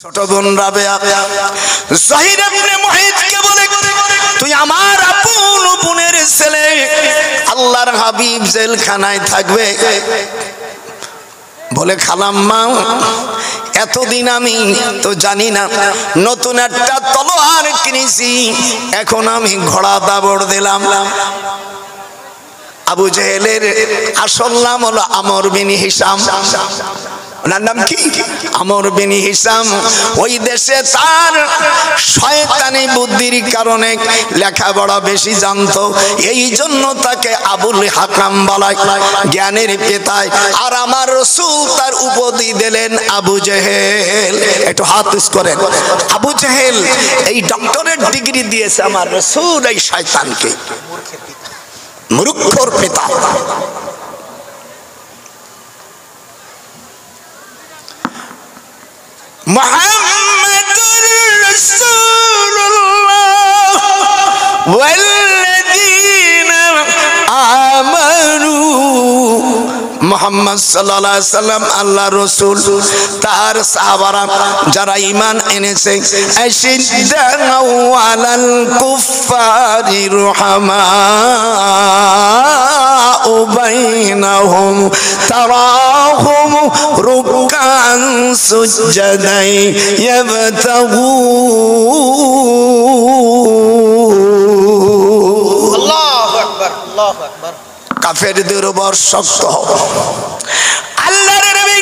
ছোট বোন রাবেয়া জহির ইবনে মুহিতকে বলে, তুই আমার আপন বোনের ছেলে, আল্লাহর হাবিব জেলখানায় থাকবে। বলে খালাম্মা, এতদিন আমি তো জানি না, নতুন একটা তলোয়ার কিনেছি, এখন আমি ঘোড়া দাবড় দিলাম। আবু জেহেলের আসল নাম হলো আমর বিন হিশাম। ওনার নাম কি? আমর বিন হিশাম। ওই দেশে তার শয়তানি বুদ্ধির কারণে লেখাপড়া বেশি জানতো, এই জন্য তাকে আবুল হাকাম বলায়, জ্ঞানের পিতায়। আর আমার রাসূল তার উপাধি দিলেন আবু জেহেল। একটু হাত উঁচু করেন। আবু জেহেল এই ডক্টরেট ডিগ্রি দিয়েছে আমার রাসূল এই শয়তানকে, মূর্খর পিতা। মুহাম্মাদুর রাসূলুল্লাহ ওয়াল্লাযীনা আমানু, মুহাম্মদ সাল্লাল্লাহু আলাইহি সাল্লাম আল্লাহর রাসূল, তার সাহাবারা যারা ঈমান এনেছে, আশিদ্দাউ আলাল কুফফারি রুহামাউ বাইনাহুম তারাহুম রুকআন সুজদান ইয়াবতাগুন। আল্লাহু আকবার, আল্লাহু আকবার। কাফেরদের উপর শক্ত হও। আল্লাহর নবী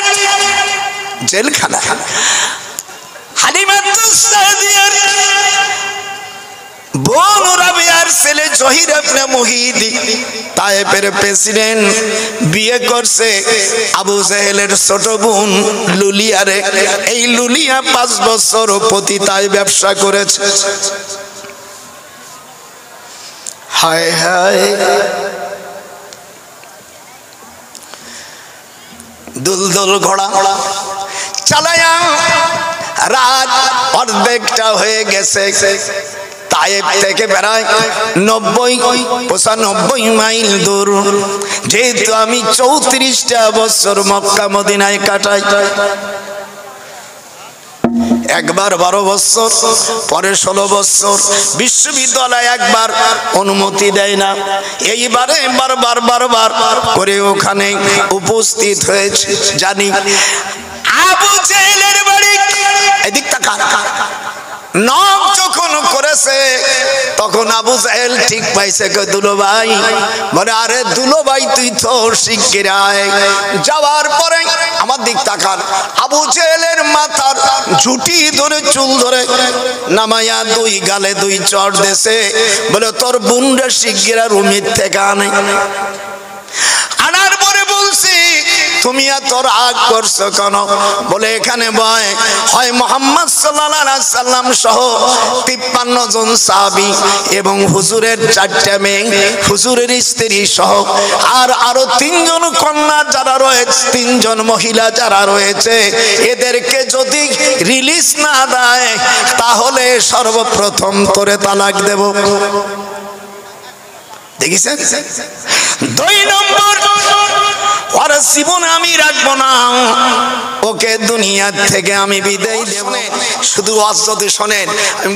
জেলখানা, হালিমাতুস সাদিয়ার বোন রাবিয়ার ছেলে জহির ইবনে মুহিত তায়েফের প্রেসিডেন্ট বিয়ে করছে আবু জেহেলের ছোট বোন লুলিয়ারে। এই লুলিয়া 5 বছর পতিতায় ব্যবসা করেছে। হায় হায়, দুলদুল ঘোড়া চালায়া রাত অর্ধেকটা হয়ে গেছে। তায়েফ থেকে বেড়ায় 90-95 মাইল দূর। যেহেতু আমি 34টা বছর মক্কা মদিনায় কাটাই, একবার 12 বছর, পরে 16 বছর। বিশ্ববিদ্যালয় একবার অনুমতি দেয় না, এইবারে বারবার করে ওখানে উপস্থিত হয়েছে। জানি আবু জেহেলের বাড়ি এদিক তাকা। নখ যখন করেছে তখন আবু জেহেল ঠিক পাইছে, দুলো ভাই। বলে আরে দুলো ভাই, তুই তো শিগগির আয়। যাওয়ার পরে আমার দিক তাকান, আবু জেহেলের মাথার ঝুটি ধরে চুল ধরে নামাইয়া 2 গালে 2 চড় দেছে। বলে তোর বোনরা শিগগির রুমির থেকে আনে। আনার পরে বলছি, তুমি এত রাগ করছো কেন? বলে এখানে বয় হয় মুহাম্মদ সাল্লাল্লাহু আলাইহি সাল্লাম সহ 53 জন সাহাবী এবং হুজুরের 4টা মেয়ে, হুজুরের স্ত্রী সহ আর আরো 3 জন কন্যা যারা রয়েছে, 3 জন মহিলা যারা রয়েছে, এদেরকে যদি রিলিজ না দেয় তাহলে সর্বপ্রথম তোরে তালাক দেব। দেখেছেন? 2 নম্বর, ওর জীবন আমি রাখবো না, ওকে দুনিয়া থেকে আমি বিদায় দেব। শুধু ওয়াজ যদি শোনেন,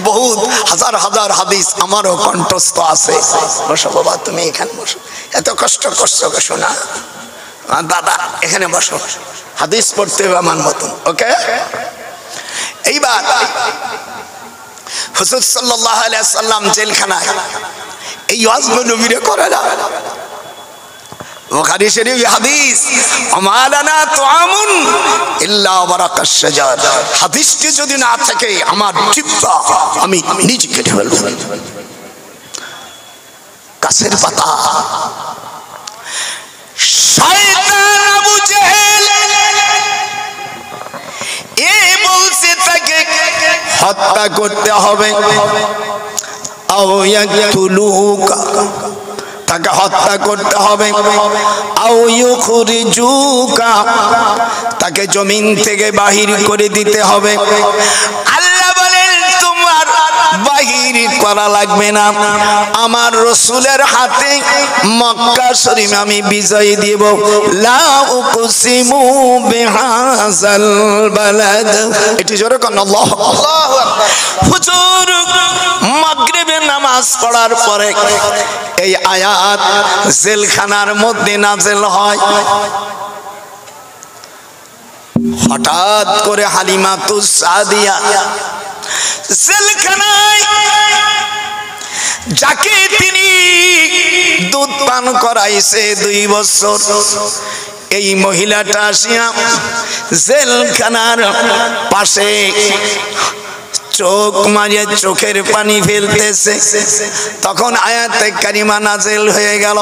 বহুত হাজার হাজার হাদিস আমারও কণ্ঠস্থ আছে। বসো বাবা, তুমি এখানে বসো, এত কষ্ট করছো শোনা। দাদা এখানে বসো, হাদিস পড়তে হবে আমার মতন। ওকে, এইবার হুজুর সাল্লাল্লাহু আলাইহি সাল্লাম জেলখানায় এই ওয়াজগুলো নবীরে করে না। বুখারী শরীফ হাদিস, আমালানা তুআমুন ইল্লা বারাকাশ শাজার। হাদিসটি যদি না থাকে আমার জিহ্বা আমি নিজে কেটে ফেলব। গাছের পাতা। শয়তান আবু জেহেল এই বলছে তাকে হত্যা করতে হবে। আও ইয়াকতুলুকা, তাকে হত্যা করতে হবে। আও ইউখরিজুকা, তাকে জমিন থেকে বাহির করে দিতে হবে। আল্লাহ বলেন তোমার বাহির করা লাগবে না, আমার রাসূলের হাতে মক্কা শরীফ আমি বিজয় দেব। লা উকসিমু বিহাযাল বালাদ, এটি জোরে কোন আল্লাহু আকবার। হুজুর মাগরিবের নামাজ পড়ার পরে এই আয়াত জেলখানার মধ্যে নাযিল হয়। হঠাৎ করে হালিমাতুস সাদিয়া জেলখানায়, যাকে তিনি দুধ পান করাইছে 2 বছর, এই মহিলাটা আসিয়া জেলখানার পাশে চোখ মারিয়ে চোখের পানি ফেলতেছে। তখন আয়াতে কারিমা নাযিল হয়ে গেল।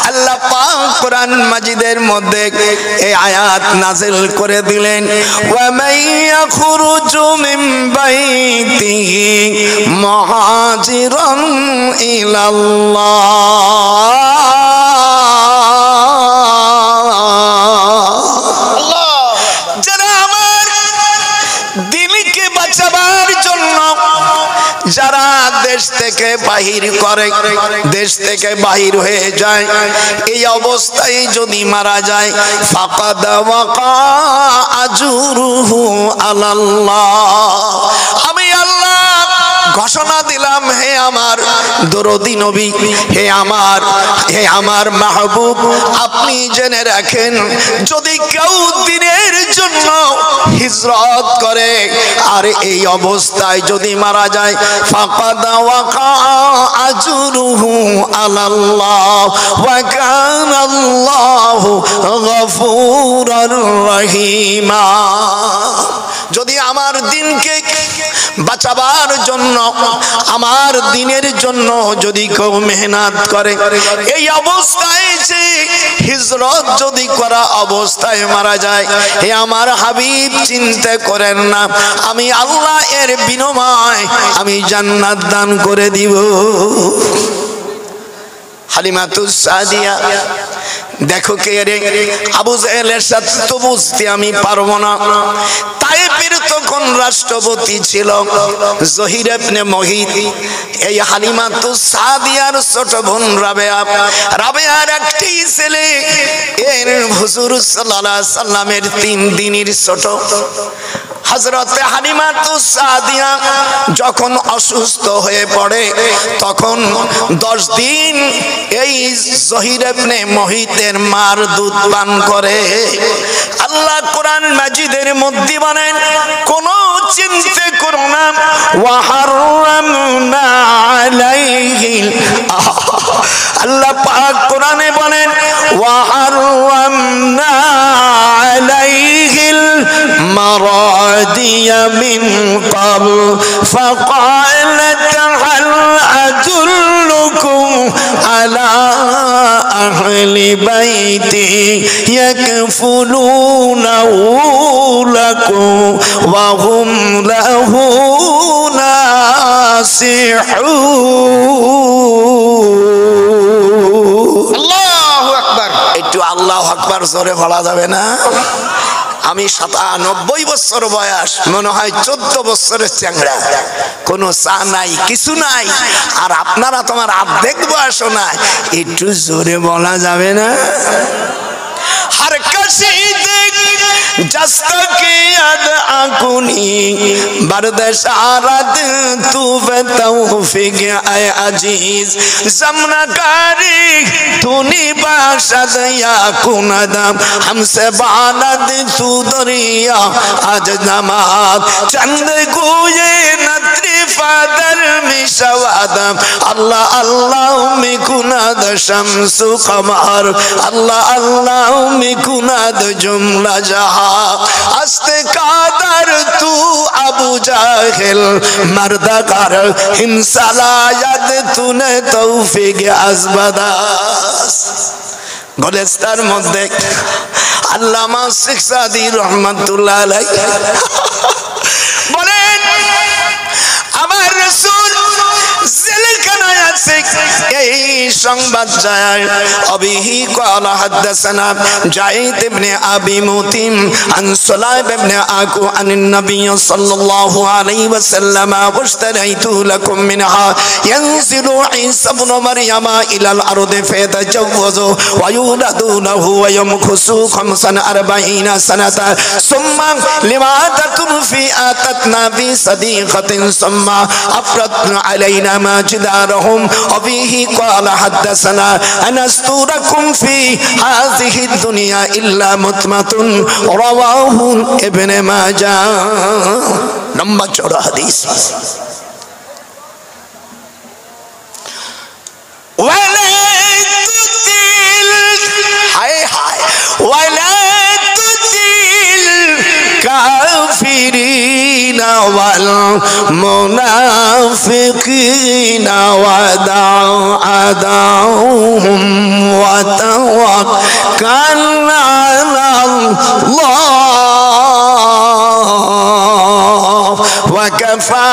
আল্লাহ পাক কোরআন মাজিদের মধ্যে এই আয়াত নাযিল করে দিলেন, ওয়া মাইয়াখরুজু মিন বাইতিহি মুহাজিরান ইলাল্লাহ। যারা দেশ থেকে বাহির করে, দেশ থেকে বাহির হয়ে যায়, এই অবস্থায় যদি মারা যায়, ফাকাদ ওয়াকা আজরুহু আলাল্লাহ। আমি আল্লাহ ঘোষণা দিলাম, হে আমার দরদি নবী, হে আমার মাহবুব, আপনি জেনে রাখেন, যদি কেউ দিনের জন্য হিজরত করে আর এই অবস্থায় যদি মারা যায়, ফাকাদ ওয়াকা আজরুহু আলাল্লাহ ওয়া কানাল্লাহু গফুরার রহিমা। যদি আমার দিনকে বাঁচাবার জন্য, আমার দিনের জন্য যদি কেউ মেহনত করে, এই অবস্থায় যে হিজরত যদি করা অবস্থায় মারা যায়, হে আমার হাবিব চিন্তা করেন না, আমি আল্লাহ এর বিনিময় আমি জান্নাত দান করে দিব। হালিমাতুস সাদিয়া, দেখো কে রে, আবু জাহেলের সাথে তো বুঝতে আমি পারবো না। তায়েফের তখন রাষ্ট্রপতি ছিল জহির ইবনে মুহিত। এই হালিমাতুস সাদিয়ার ছোট বোন রাবেয়া, রাবেয়ার একটি ছেলে, এর হুজুর সাল্লাল্লাহু আলাইহি সাল্লামের 3 দিনের ছোট। হযরতে হালিমাতুস সাদিয়া যখন অসুস্থ হয়ে পড়ে, তখন 10 দিন এই জহির ইবনে মুহিতের মার দুধ পান করে। আল্লাহ কোরআন মাজিদের মধ্যে বলেন, কোন চিন্তা করো না, ওয়া হারামনা আলাইহিল, আল্লাহ পাক কোরআনে বলেন, ওয়া হারামনা আলাইহিল মারাদিয়া মিন ক্বাবল ফাকালাত হাল আদুল্লুকুম আলা আহলি বাইতি ইয়াকফুলুনাহু লাকুম ওয়া হুম লাহু নাসিহুন। আল্লাহু আকবার। একটু আল্লাহু আকবার জোরে বলা যাবে না? আমি ৯৭ বছর বয়স, মনে হয় 14 বছরের চ্যাংড়া, কোনো চা নাই, কিছু নাই, আর আপনারা তোমার অর্ধেক বয়সও নাই, একটু জোরে বলা যাবে না? हर कशीद जस्तकी अदअकुनी बरदशारद तू तौफीक ऐ अजीज जमनकारी तूनी बाशद या कुनदम हमसे बालद तू दरिया आज नमाज चंद गुए नत्री फादर मिशवादम अल्लाह अल्लाह में कुनद शम्सु कमर अल्लाह अल्लाह में कुनद जुमला जहां अस्ते कादर तू अबू जाहिल मर्दकार हिमसलायद तूने तौफीक अज़बदास गोलेस्तार मध्य अल्लामा शेख सादी रहमतुल्लाह अलैहि बोलें अमर रसूल সংবাদ যায় অবিহি ক্বালা হাদাসানা জাইদ ইবনে আবি মুতিম আন সুলাইম ইবনে আকু আনিন নবী সাল্লাল্লাহু আলাইহি ওয়াসাল্লাম ওয়াশতারাইতু লাকুম মিনহা ইয়ানজিলু ঈসা ইবনে মারইয়ামা ইলাল আরদি ফায়াতাজাওয়াজু ওয়া ইউলাদুনাহু ওয়া ইয়ামকুসু 45 সানাতা সুম্মা লিমাতাতুন ফি আতাতনা বি সাদিকাতিন সুম্মা আফরাতনা আলাইনা মা জিদারহুম অবিহি ক্বালা হাদাসানা আনাস্তুরাকুম ফি হাযিহি দুনিয়া ইল্লা মুতমাতুন রাওয়াহু ইবনে মাজাহ। নম্বর 14 হাদিস ওয়ালা তুতিল হায় হায় ওয়ালা তুতিল কাফিরিনা ওয়াল মুনাফিকিনা ওয়াদা আদাহুম ওয়া তাওয়াক্কাল আলাল্লাহ ওয়া কাফা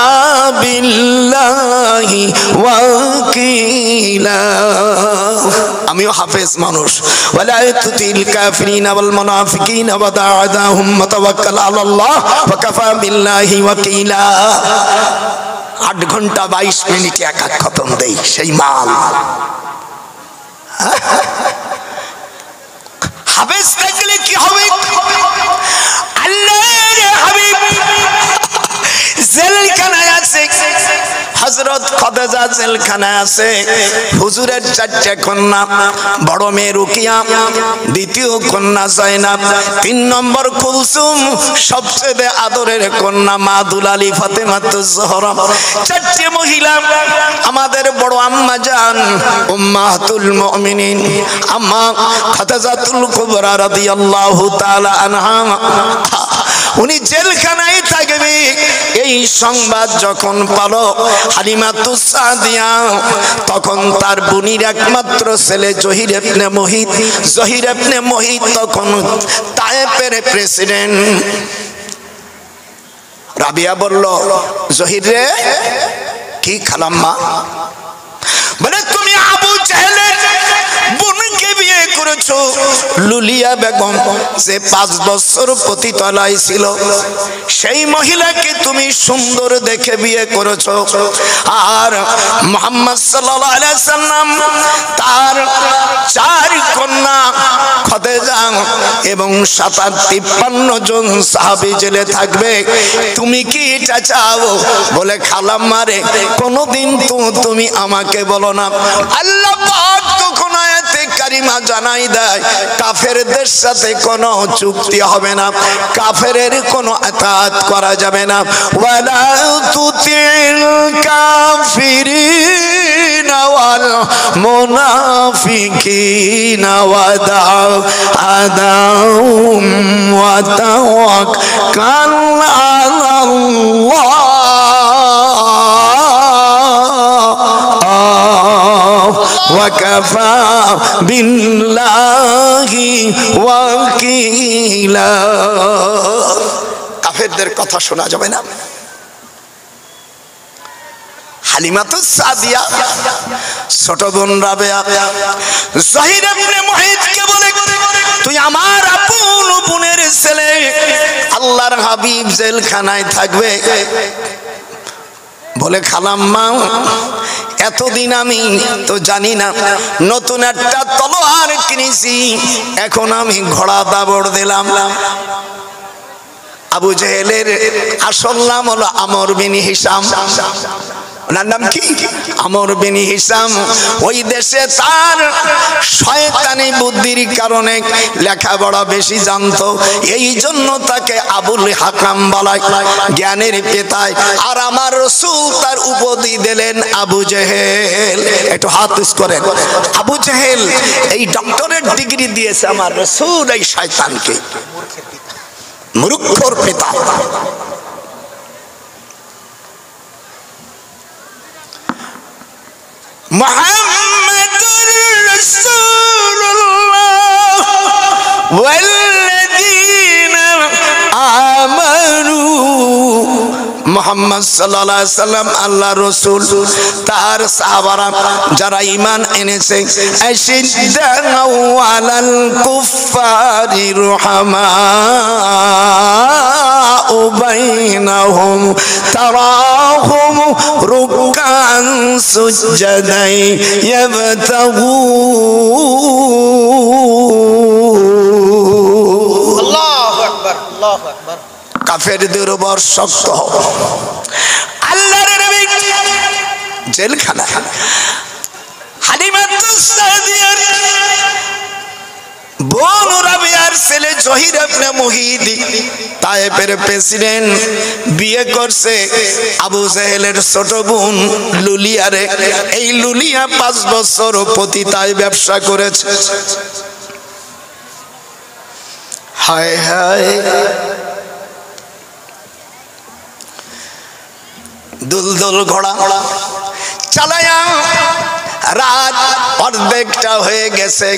বিল্লাহি ওয়াকিলা। আমিও হাফেজ মানুষ। ওয়ালা তুতিল কাফিরিনা ওয়াল মুনাফিকিনা ওয়াদা আদাহুম ওয়া তাওয়াক্কাল আলাল্লাহ ওয়া কাফা বিল্লাহি ওয়াকিলা। 8 ঘন্টা 22 মিনিটে এক খতম দেই সেই মাল। হাফেজ থাকলে কি হবে? আল্লাহর হাবিব জেলখানায় আছে, হযরত খাদিজা জেলখানায় আছে। হুজুরের 4টে কন্যা, বড় মেয়ে রুকিয়া, দ্বিতীয় কন্যা জায়নাব, 3 নম্বর কুলসুম, সবচেয়ে আদরের কন্যা মা দুলালী ফাতেমাতুজ জোহরা। 4টে মহিলা আমাদের বড় আম্মা জান উম্মাহাতুল মুমিনিন আম্মা খাদিজাতুল কুবরা রাদিয়াল্লাহু তাআলা আনহা। উনি জেলখানায় থাকবে এই সংবাদ যখন পালো হালিমাতুস সাদিয়া, তখন তার বোনের একমাত্র ছেলে জহির ইবনে মুহিত, জহির ইবনে মুহিত তখন তায়েফের প্রেসিডেন্ট। রাবিয়া বলল, জহির রে, কি খালাম্মা? বলে তুমি আবু জাহেলের বোনকে বিয়ে করেছো, লুলিয়া বেগম, যে 5 বছর পতিতালয় ছিল, সেই মহিলাকে তুমি সুন্দর দেখে বিয়ে করেছো। আর মুহাম্মদ সাল্লাল্লাহু আলাইহি সাল্লাম তার 4 কন্যা খাদিজা এবং 57 জন সাহাবী জেলে থাকবে, তুমি কি এটা চাও? বলে খালাম্মা রে, কোনদিন তুমি আমাকে বলো না। আল্লাহ পাক তখন আয়াতে কারিমা জানাই দেয় কাফেরদের সাথে কোনো চুক্তি হবে না, কাফেরের কোনো আতাত করা যাবে না। ওয়ালা তুতিল কাফিরিনা ওয়াল মুনাফিকিনা ওয়াদা আদাহুম ওয়া তাওয়াক্কাল আলাল্লাহ ওয়া কাফা বিল্লাহি ওয়াকিলা। কাফেরদের কথা শোনা যাবে না। হালিমাতুস সাদিয়া ছোট বোন রাবেয়া জহির ইবনে মুহিতকে বলে, তুই আমার আপন বোনের ছেলে, আল্লাহর হাবিব জেলখানায় থাকবে। বলে খালাম্মা, এতদিন আমি তো জানি না, নতুন একটা তলোয়ার কিনেছি, এখন আমি ঘোড়া দাবড় দিলাম। আবু জেহেলের আসল নাম হলো আমর বিন হিশাম। ওনার নাম কি? আমর বিন হিশাম। ওই দেশে তার শয়তানি বুদ্ধির কারণে লেখাপড়া বেশি জানতো, এই জন্য তাকে আবুল হাকাম বলায়, জ্ঞানের পিতায়। আর আমার রাসূল তার উপাধি দিলেন আবু জেহেল। একটু হাত উঁচু করেন। আবু জেহেল এই ডক্টরেট ডিগ্রি দিয়েছে আমার রাসূল এই শয়তানকে, মূর্খর পিতা। মুহাম্মাদুর রাসূলুল্লাহ ওয়াল্লাযীনা আমানু মুহাম্মদ সাল্লাল্লাহু আলাইহি সাল্লাম আল্লাহ রাসূল তার সাহাবারা যারা ঈমান এনেছে আশিদ্দাউ আলাল কুফফারি রুহামাউ বাইনাহুম তারাহুম রুকআন সুজদান ইয়াবতাগুন। আল্লাহু আকবার, আল্লাহু আকবার। কাফেরদের উপর শক্ত হবে। আল্লাহর নবী জেলখানা হালিমাতুস সাদিয়ার বোন রাবিয়ার ছেলে জহির ইবনে মুহিদ তায়েফের প্রেসিডেন্ট বিয়ে করছে আবু জেহেলের ছোট বোন লুলিয়ারে। এই লুলিয়া 5 বছর পতিতায় ব্যবসা করেছে। হায় হায়, দুলদুল ঘোড়া চালায়া রাত অর্ধেকটা হয়ে গেছে।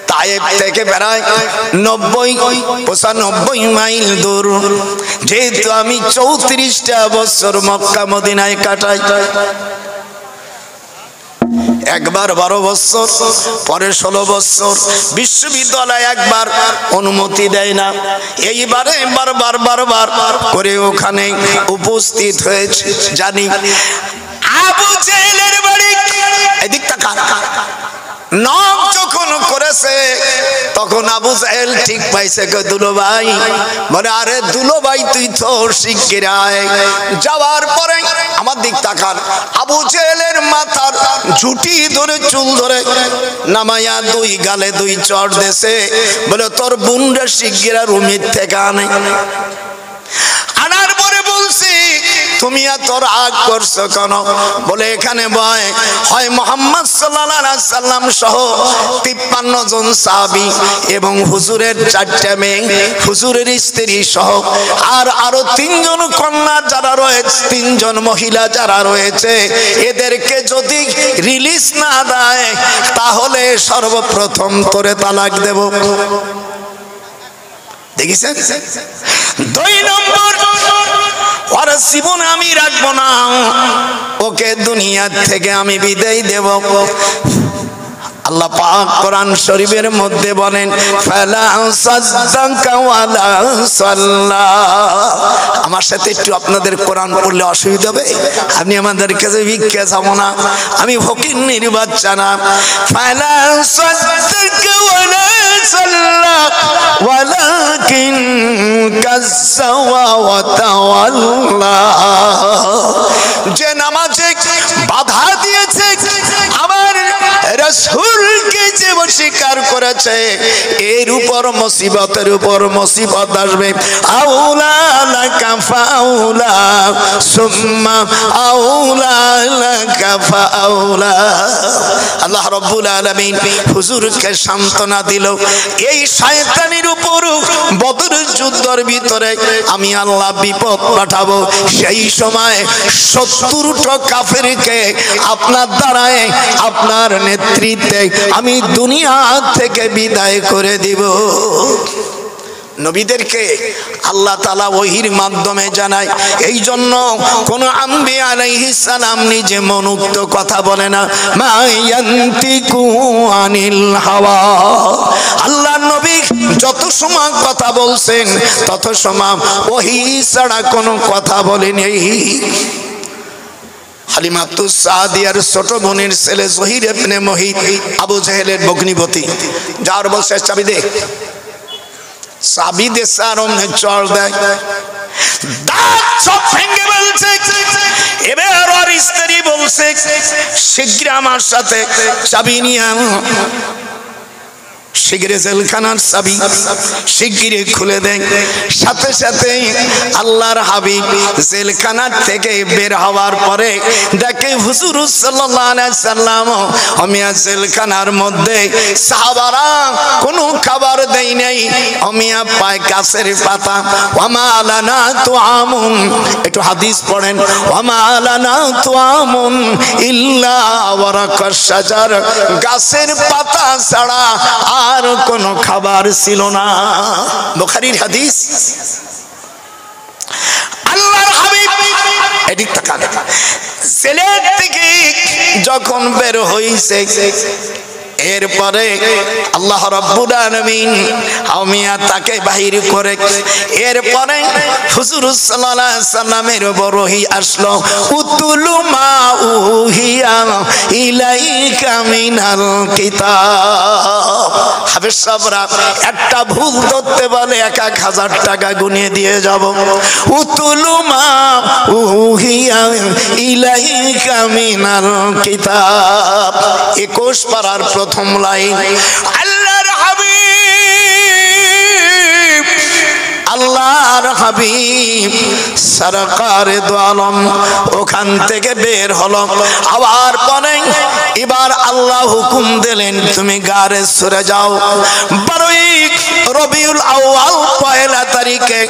তায়েফ থেকে বেড়ায় 90-95 মাইল দূর। যেহেতু আমি 34টা বছর মক্কা মদিনায় কাটাই, একবার 12 বছর, পরে 16 বছর। বিশ্ববিদ্যালয় একবার অনুমতি দেয় না। এইবারে বারবার করে ওখানে উপস্থিত হয়েছে। জানি আবু জেহেলের বাড়ি এদিক তাকা। নখ যখন করেছে তখন আবু জেহেল ঠিক পাইছে দুলো ভাই। বলে আরে দুলো ভাই তুই তো শিগগির আয়। যাওয়ার পরে আমার দিক তাকান, আবু জেহেলের মাথার ঝুটি ধরে চুল ধরে নামাইয়া 2 গালে 2 চড় দেছে। বলে তোর বুনরা শিগগির রুমির থেকে আনে। আনার পরে বলছি তুমি এত রাগ করছো কেন? বলে এখানে বয় হয় মুহাম্মদ সাল্লাল্লাহু আলাইহি সাল্লাম সহ 53 জন সাহাবী এবং হুজুরের 4টা মেয়ে, হুজুরের স্ত্রী সহ আর আরো 3 জন কন্যা যারা রয়েছে, 3 জন মহিলা যারা রয়েছে, এদেরকে যদি রিলিজ না দেয় তাহলে সর্বপ্রথম তোরে তালাক দেব। দেখেছেন? 2 নম্বর, ওর জীবন আমি রাখবো না, ওকে দুনিয়া থেকে আমি বিদায় দেব। আল্লাহ পাক কোরআন শরীফের মধ্যে বলেন ফালা সাদ্দাকা ওয়ালা সাল্লা। আমার সাথে একটু আপনাদের কোরআন পড়লে অসুবিধা হবে? আপনি আমাদের কাছে ভিক্ষা চাবো না, আমি ফকিন্নির বাচ্চা না। ফালা সাদ্দাকা ওয়ালা সাল্লা ওয়ালাকিন কাজ্জাওয়া ওয়া তাওয়াল্লা। যে নামাজে বাধা দিয়েছে আমার রাসূলকে যে অস্বীকার করেছে, এর উপর মুসিবতের উপর মুসিবত আসবে। আউলা লাকা ফাউলা সুম্মা আউলা লাকা ফাউলা। আল্লাহ রাব্বুল আলামিন হুজুরকে সান্ত্বনা দিল, এই শয়তানের উপর বদরের যুদ্ধের ভিতরে আমি আল্লাহ বিপদ পাঠাবো। সেই সময় 70টা কাফেরকে আপনার দ্বারায় আপনার নেতৃত্বে আমি দুনিয়া থেকে বিদায় করে দিব। নবীদেরকে আল্লাহ তাআলা ওহীর মাধ্যমে জানায়। এই জন্য কোন আম্বিয়া আলাইহিস সালাম নিজে মনোক্ত কথা বলে না, মা ইয়ান্তিকু আনিল হাওয়া। আল্লাহ নবী যত সময় কথা বলছেন তত সময় ওহী ছাড়া কোনো কথা বলেনি। হালিমাতুস সাদিয়ার ছোট বোনের ছেলে জহির ইবনে মুহিদ আবু জেহেলের ভগ্নিপতি। যার বলছে চাবি দে, চাবি দে, সারমনে চড় দেয়, দাঁত সব ভেঙে বলছে। এবার ওর স্ত্রী বলছে শীঘ্র আমার সাথে চাবি নিয়ে শিগগির জেলখানার চাবি শিগগির খুলে দেন। সাথে সাথে আল্লাহর হাবিব জেলখানার থেকে বের হওয়ার পরে দেখে হুজুর সাল্লাল্লাহু আলাইহি সাল্লাম অমিয়া জেলখানার মধ্যে সাহাবারা কোনো খাবার দেয় নাই। অমিয়া পায় গাছের পাতা। ওয়ামা লানা তুআমুন, একটু হাদিস পড়েন, ওয়ামা লানা তুআমুন ইল্লা ওয়ারাকাশ শাজার, গাছের পাতা ছাড়া আর কোন খাবার ছিল না। বুখারীর হাদিস। আল্লাহর হাবিব এদিক তাকান। জেলের থেকে যখন বের হইছে এরপরে আল্লাহ রাব্বুল আলামিন হামিয়া তাকে বাহির করে, এরপরে হুজুর সাল্লাল্লাহু আলাইহি সাল্লামের বরহি আসলো, উতুলু মা উহিয়া ইলাইকা মিনাল কিতাব। হাফেজ সাহেবরা একটা ভুল ধরতে বলে 1000 টাকা গুনিয়ে দিয়ে যাব। উতুলু মা উহিয়া ইলাইকা মিনাল কিতাব, 21 পারার প্রথম লাইন। আল্লাহর হাবিব, আল্লাহর হাবিব সরকারে দো আলম ওখান থেকে বের হলো। আবার পরে এবার আল্লাহ হুকুম দিলেন তুমি গারে সুরে যাও। 12 রবিউল আউয়াল পয়লা তারিখে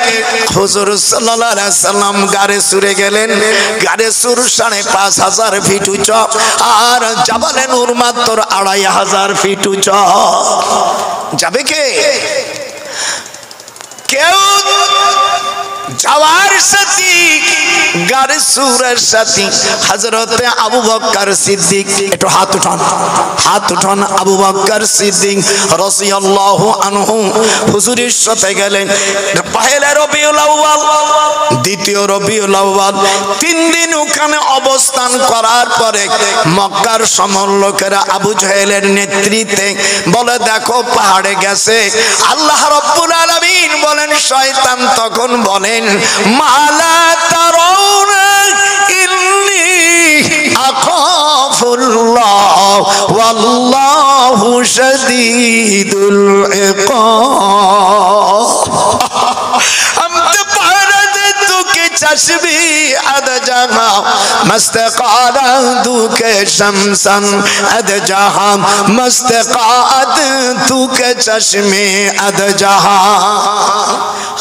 হুজুর সাল্লাল্লাহু আলাইহি সাল্লাম গারে সুরে গেলেন। গারে সুর 5,500 ফিট উঁচু, আর জাবালে নূর মাত্র 2,500 ফিট উঁচু। যাবে কে? কেউ যাওয়ার সাথী গারে সুরের সাথী হযরতে আবু বকর সিদ্দিক। একটু হাত উঠান, হাত উঠান। আবু বকর সিদ্দিক রাদিয়াল্লাহু আনহু হুজুরের সাথে গেলেন। পহেলা রবিউল আউয়াল, দ্বিতীয় রবিউল আউয়াল, 3 দিন ওখানে অবস্থান করার পরে মক্কার সমর লোকেরা আবু জাহেলের নেতৃত্বে বলে দেখো পাহাড়ে গেছে। আল্লাহ রাব্বুল আলামিন বলেন, শয়তান তখন বলেন মালা তারাউনা ইন্নী আখাফুল্লাহ ওয়াল্লাহু শাদীদুল ইকাব। हम तो भारत के चश्मे अद जहां मस्तकाद तू के शमसन अद जहां मस्तकाद तू के चश्मे अद जहां।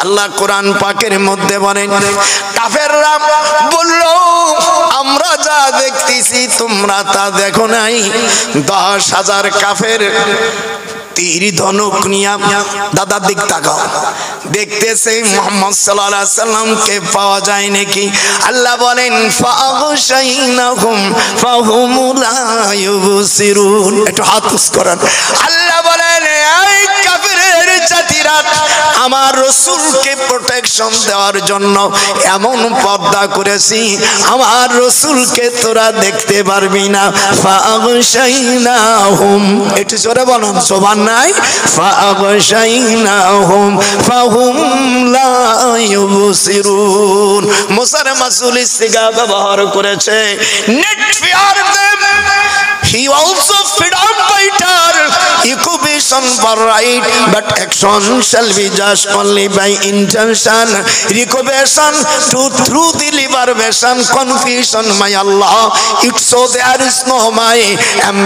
আল্লাহ কোরআন পাকের মধ্যে বলেন, কাফেররা বলল আমরা যা দেখতেছি তোমরা তা দেখো নাই। 10,000 কাফের তীর ধনুক নিয়া দাদা দিক তাকাও, দেখতেছে মুহাম্মদ সাল্লাল্লাহু আলাইহি সাল্লামকে পাওয়া যায় নাকি। আল্লাহ বলেন ফাগশাইনাহুম ফাহুম লা ইউবসিরুন। একটু হাত উস করেন। আল্লাহ বলেন এই কাফেরের জাতিরা আমার রাসূলকে প্রোটেকশন দেওয়ার জন্য এমন পর্দা করেছি আমার রাসূলকে তোরা দেখতে পারবি না। ফাগশাইনাহুম, একটু জোরে বলুন সুবহান নাই। ফাগশাইনাহুম ফাহুম লা ইউবসিরুন। মুসা রাসূল ইস্তিগা ব্যবহার করেছে net fear them. He also fed on fighter incubation for right, but action shall be just only by intention. Incubation to through the liberation, confusion, my Allah. If so, there is no my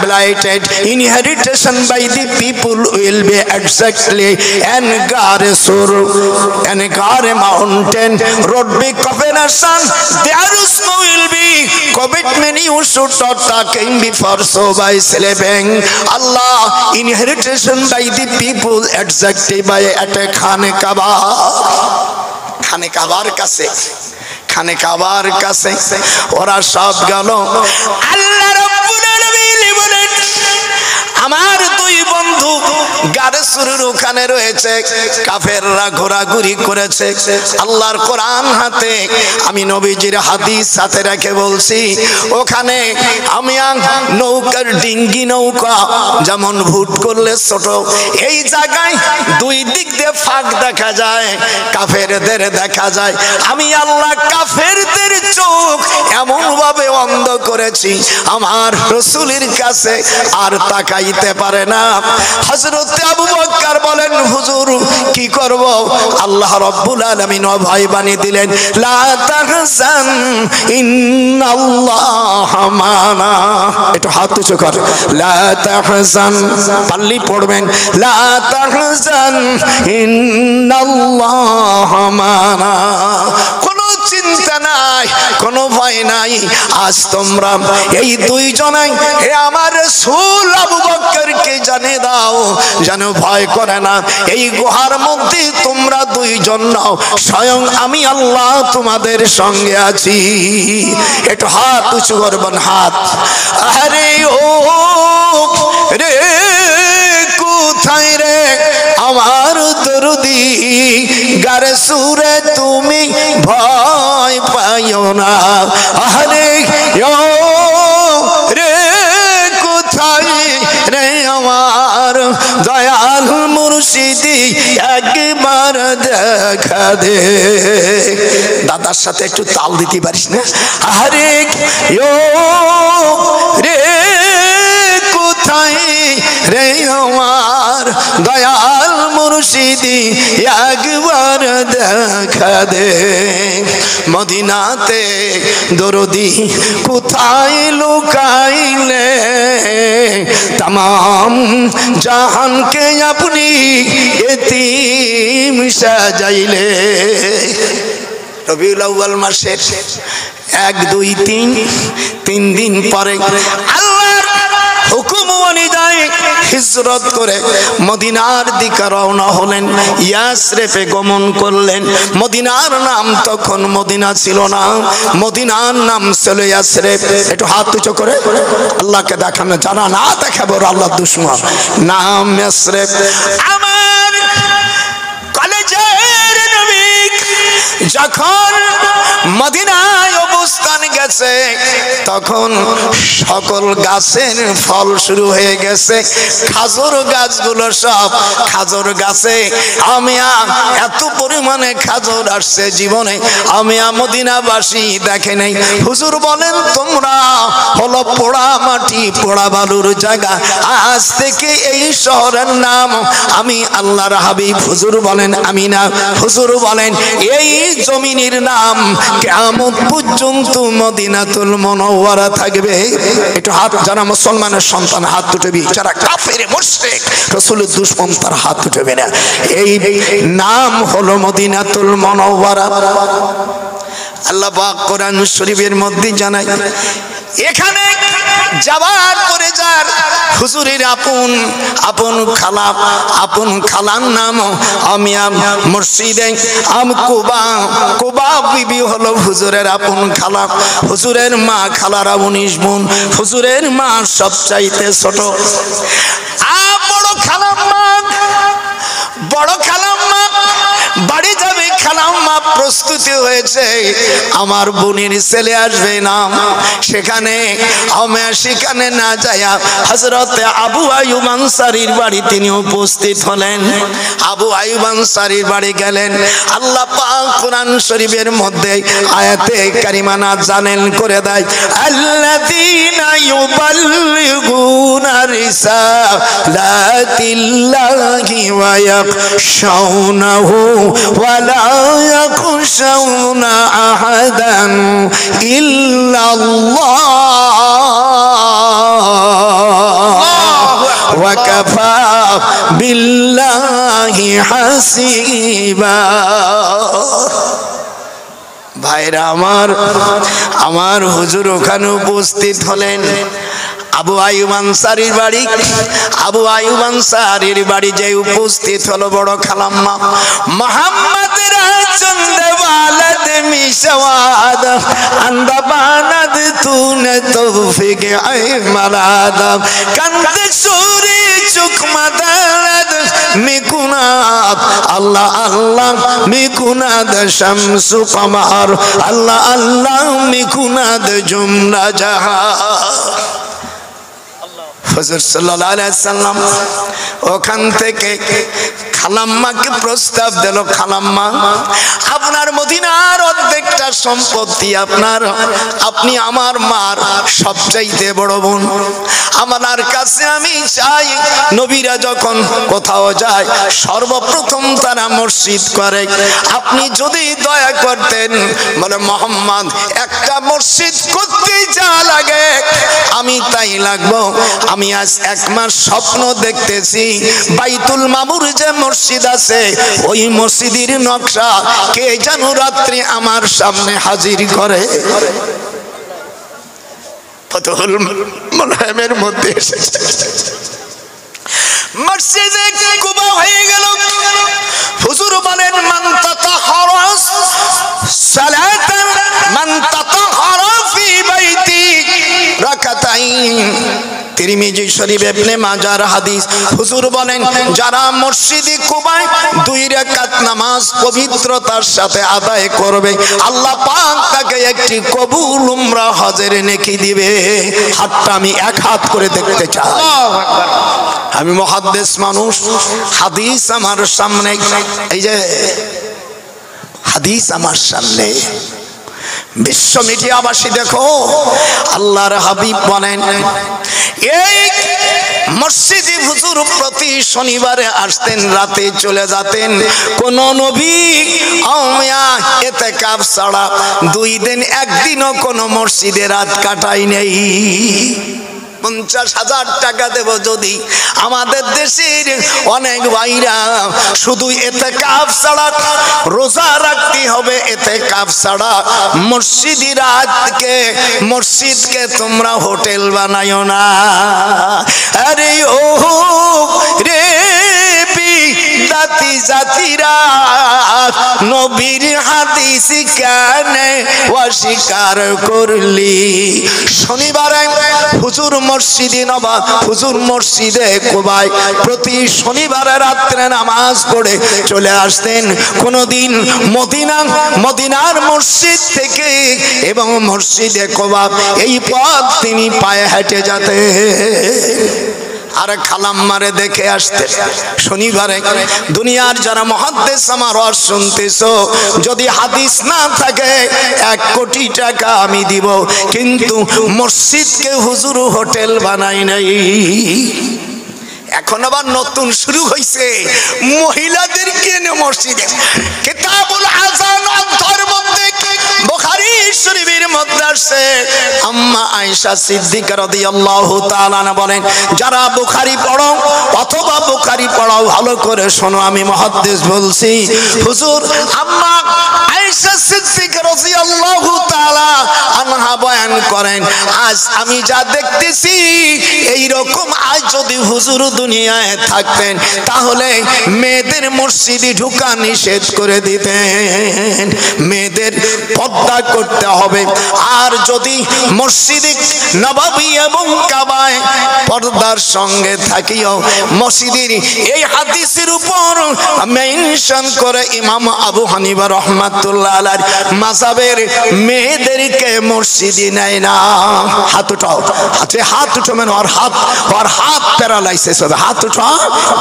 blighted inheritance by the people will be exactly and Garesur and Gare mountain road be combination. There is no will be commitment you should not talking before. So by sleeping Allah inheritance by the people exactly by at Khane Kaaba. Khane Kaabar কাছে, Khane Kaabar কাছে ওরা সব গেল। আল্লাহ রাব্বুল আলামিন বলেন আমার 2 বন্ধু গারে সুরের ওখানে রয়েছে। কাফেররা ঘোরাঘুরি করেছে। আল্লাহর কোরআন হাতে, আমি নবীজির হাদিস সাথে রেখে বলছি, ওখানে আমি নৌকার ডিঙ্গি নৌকা যেমন ভুট করলে ছোট, এই জায়গায় 2 দিক দিয়ে ফাঁক দেখা যায়, কাফেরদের দেখা যায়। আমি আল্লাহ কাফেরদের চোখ এমন ভাবে অন্ধ করেছি আমার রাসূলের কাছে আর তাকাইতে পারে না। হযরত আবু বকর বলেন হুজুর কি করব? আল্লাহ রাব্বুল আলামিন ভয় বানিয়ে দিলেন, লা তাহজান ইন্নাল্লাহা মানা। একটু হাত উঁচু কর। লা তাহজান, পাল্লি পড়বেন, লা তাহজান ইন্নাল্লাহা মানা। কোনো চিন্তা নাই, কোনো ভয় নাই। আজ তোমরা এই দুইজনে হে আমার রাসূল আবু বকরকে জানিয়ে দাও যেন ভয় করে না। এই গুহার মধ্যে তোমরা দুইজন নাও, স্বয়ং আমি আল্লাহ তোমাদের সঙ্গে আছি। একটু হাত উঁচু করবেন, হাত। আরে ও রে কোথায় রে আমার দরদি গারে সুরে তুমি ভয় পাইও না। আরে ও রে কোথায় রে আমার দয়াল মুর্শিদি একবার দেখা দে। দাদার সাথে একটু তাল দিতে পারিস না? আরে ও রে কোথায় রে আমার দয়াল মুর্শিদি একবার দেখা দে। মদিনাতে দরদি কোথায় লুকাইলে तमाम জাহান কে আপনি এতিম সাজাইলে। রবিউল আউয়াল মাসের 1, 2, 3 দিন পরে আল্লাহর হুকুম অনুযায়ী হিজরত করে মদিনার দিকে রওনা হলেন, ইয়াসরিফে গমন করলেন। মদিনার নাম তখন মদিনা ছিল না, মদিনার নাম ছিল ইয়াসরিফ। একটু হাত উঁচু করে আল্লাহকে দেখানো, যারা না দেখাবো আল্লাহর দুশমন। নাম ইয়াসরিফ। আমার কলেজের নবী যখন মদিনায় অবস্থান গেছে তখন সকল গাছের ফল শুরু হয়ে গেছে। খাজুর গাছগুলো সব খাজুর গাছে আমিয়া এত পরিমাণে খাজুর আসছে জীবনে আমিয়া মদিনাবাসী দেখে নাই। হুজুর বলেন তোমরা হলো পোড়া মাটি পোড়া বালুর জায়গা, আজ থেকে এই শহরের নাম আমি আল্লাহর হাবিব। হুজুর বলেন আমি না, হুজুর বলেন এই জমিনের নাম কিয়ামত পর্যন্ত মদিনাতুল মুনাওয়ারা থাকবে। একটু হাত, যারা মুসলমানের সন্তান হাত উঠাবি, যারা কাফের মুশরিক রাসূলের দুশমন তার হাত উঠাবে না। এই নাম হলো মদিনাতুল মুনাওয়ারা। আল্লাহ পাক কোরআন শরীফের মধ্যে জানায় এখানে যাবার পরে যার হুজুরের আপন খালার নাম আমিয়া মুর্শিদে কুবা বিবি হলো হুজুরের আপন খালা। হুজুরের মা খালারা 19 বোন, হুজুরের মা সবচাইতে ছোট। বড় খালাম্মা বাড়ি যাবে, খালাম্মা প্রস্তুতি হয়েছে আমার বোনের ছেলে আসবে না। সেখানে না যায়া হযরত আবু আইয়ুব আনসারীর বাড়ি তিনি উপস্থিত হলেন। আবু আইয়ুব আনসারীর বাড়ি গেলেন। আল্লাহ পাক কোরআন শরীফের মধ্যে আয়াতে কারিমা জানেন করে দেয়, আল্লাযীনা ইউবাল্লিগুনা রিসালাতিল্লাহি ওয়া ইয়াখশাউনাহু ওয়া লা ইয়াখশাউনা আহাদান ইল্লাল্লাহ ওয়া কাফা বিল্লাহি হাসিবা। ভাইরা আমার হুজুর ওখানে উপস্থিত হলেন। আবু আইয়ুব আনসারীর বাড়ি, আবু আইয়ুব আনসারীর বাড়ি যে উপস্থিত হলো বড় খালাম্মা মোহাম্মদ রাসূল ওয়ালাদ মিশওয়াদ আন্দাবানাদ তুনে তৌফিক আই মালাদ কান্দে সুরি চুক মাদারাদ মিকুনাত আল্লাহ আল্লাহ মিকুনাদ শামসু কমার আল্লাহ আল্লাহ মিকুনাদ জুমলা জাহান। হুজুর সাল্লাল্লাহু আলাইহি সাল্লাম ওখান থেকে খালাম্মাকে প্রস্তাব দিল, খালাম্মা আপনার মদিনার অর্ধেকটা সম্পত্তি আপনি আমার মার সবচাইতে বড় বোন। আমার কাছে আমি চাই নবীরা যখন কোথাও যায় সর্বপ্রথম তারা মসজিদ করে, আপনি যদি দয়া করতেন বলে মোহাম্মদ একটা মসজিদ করতে যা লাগে আমি তাই লাগবো, আমি আজ 1 মাস স্বপ্ন দেখতেছি বাইতুল মামুর যে মসজিদ আছে ওই মসজিদের নকশা কে যেন রাত্রি আমার সামনে হাজির করে। ফতহুল মুলহিমের মধ্যে এসেছে মসজিদে কুবা হয়ে গেল। হুজুর বলেন মান তাতাহারা সালাতান মান তাতাহারা ফি বাইতি রাকাতাইন। তিরমিজি শরীফ ইবনে মাজার হাদিস। হুজুর বলেন যারা মসজিদে কুবায় 2 রাকাত নামাজ পবিত্রতার সাথে আদায় করবে আল্লাহ পাক তাকে একটি কবুল উমরা হজের নেকি দিবে। হাতটা আমি 1 হাত করে দেখতে চাই। আল্লাহু আকবার। আমি মুহাদ্দিস মানুষ, হাদিস আমার সামনে, এই যে হাদিস আমার সামনে। বিশ্ব মিডিয়াবাসী দেখো, আল্লাহর হাবিব বলেন এই মসজিদে হুজুর প্রতি শনিবারে আসতেন, রাতে চলে যেতেন। কোন নবী ইতিকাফ ছাড়া 2 দিন 1 দিনও কোন মসজিদে রাত কাটাই নেই। 50,000 টাকা দেব যদি আমাদের দেশের অনেক ভাইরা শুধু ইতিকাফ ছাড়া রোজা রাখতে হবে, ইতিকাফ ছাড়া মসজিদকে তোমরা হোটেল বানাইও না। আরে ও রে জাতি জাতিরা নবীর হাদিস কেন অস্বীকার করলি? শনিবারে হুজুর মসজিদে কুবায় প্রতি শনিবারে রাত্রে নামাজ পড়ে চলে আসতেন। কোনদিন মদিনার মসজিদ থেকে এবং মসজিদে কুবা এই পথ তিনি পায়ে হেঁটে যেতেন আর খালাম মারে দেখে আসতে। শনিবারে দুনিয়ার যারা মুহাদ্দিস আমার ওয়াজ শুনতেছো, যদি হাদিস না থাকে 1 কোটি টাকা আমি দিব, কিন্তু মসজিদকে হুজুর হোটেল বানাই নাই। এখন আবার নতুন শুরু হয়েছে মহিলাদেরকে নিয়ে মসজিদে। কিতাবুল আযান অধ্যায়ের মধ্যে বুখারী শরীফের মধ্যে আছে আম্মা আয়েশা সিদ্দিকা রাদিয়াল্লাহু তাআলা বলেন, যারা বুখারী পড়ো অথবা বুখারী পড়াও ভালো করে শোনো, আমি মুহাদ্দিস বলছি। হুজুর আম্মা আয়েশা সিদ্দিকা রাদিয়াল্লাহু তাআলা আনহা বয়ান করেন, আজ আমি যা দেখতেছি এই রকম আজ যদি হুজুর দুনিয়ায় থাকতেন তাহলে মেয়েদের মসজিদে ঢোকা নিষেধ করে দিতেন। মেয়েদের পর্দা করতে হবে। আর যদি মসজিদে নববী এবং কাবায় পর্দার সঙ্গে থাকিও, মসজিদের এই হাদিসের উপর মেনশন করে ইমাম আবু হানিফা রাহমাতুল্লাহ আলাইহি মাযহাবের মেয়েদেরকে মসজিদে নেয় না। হাত উঠাও, হাত উঠো, মানে ওর হাত প্যারালাইসিস হবে। হাত উঠা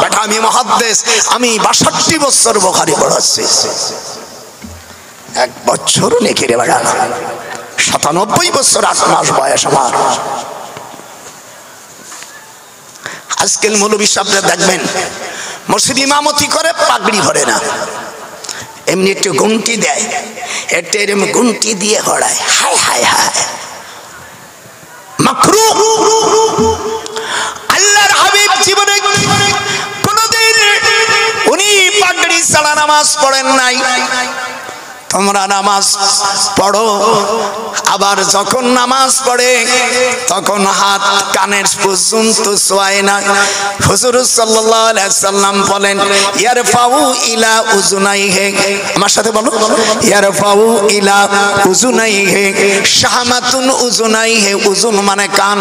বেটা, আমি মুহাদ্দিস, আমি 62 বছর বুখারী পড়াচ্ছি। 1 বছর নেকি রে বেটা, 97 বছর 8 মাস বয়স আমার। আজকাল মৌলবী সাহেবরা দেখবেন মসজিদ ইমামতি করে, পাগড়ি ভরে না, এমনি একটু গুনটি দেয়, একটা এরকম গুনটি দিয়ে হড়ায়। হায় হায় হায়, মাকরুহ। আল্লাহর হাবিব জীবনে কোনদিন উনি পাগড়ি ছাড়া নামাজ পড়েন নাই। তোমরা নামাজ পড়ো, আবার যখন নামাজ পড়ে তখন হাত কানের পর্যন্ত ছোঁয় না। হুজুর সাল্লাল্লাহু আলাইহি সাল্লাম বলেন, ইয়ারফাউ ইলা উযুনাইহি, আমার সাথে বলো, ইয়ারফাউ ইলা উযুনাইহি শাহমাতুন উযুনাইহি। উযুন মানে কান,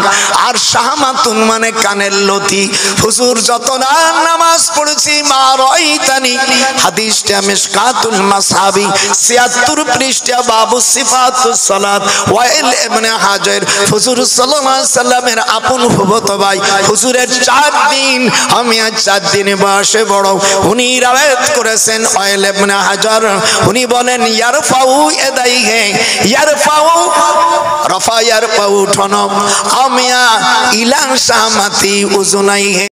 আর শাহমাতুন মানে কানের লতি। হুজুর যত নামাজ পড়েছি মা রাইতানি, হাদিসটা মিশকাতুল মাসহাবি 76 পৃষ্ঠা, বাবু সিফাতুস সালাত, ওয়াইল ইবনে হাজার। হুজুর সাল্লাল্লাহু আলাইহি সাল্লামের আপন ফুফাতো ভাই হুজুরের 4 দিন, আমি আজ 4 দিনে বয়সে বড়, উনি রাওয়ায়াত করেছেন ওয়াইল ইবনে হাজার। উনি বলেন ইয়ারফাউ ইয়াদাইহি, ইয়ারফাউ রাফা, ইয়ারফাউ উঠানো, আমিয়া ইলা শামাতি উযুনাইহি।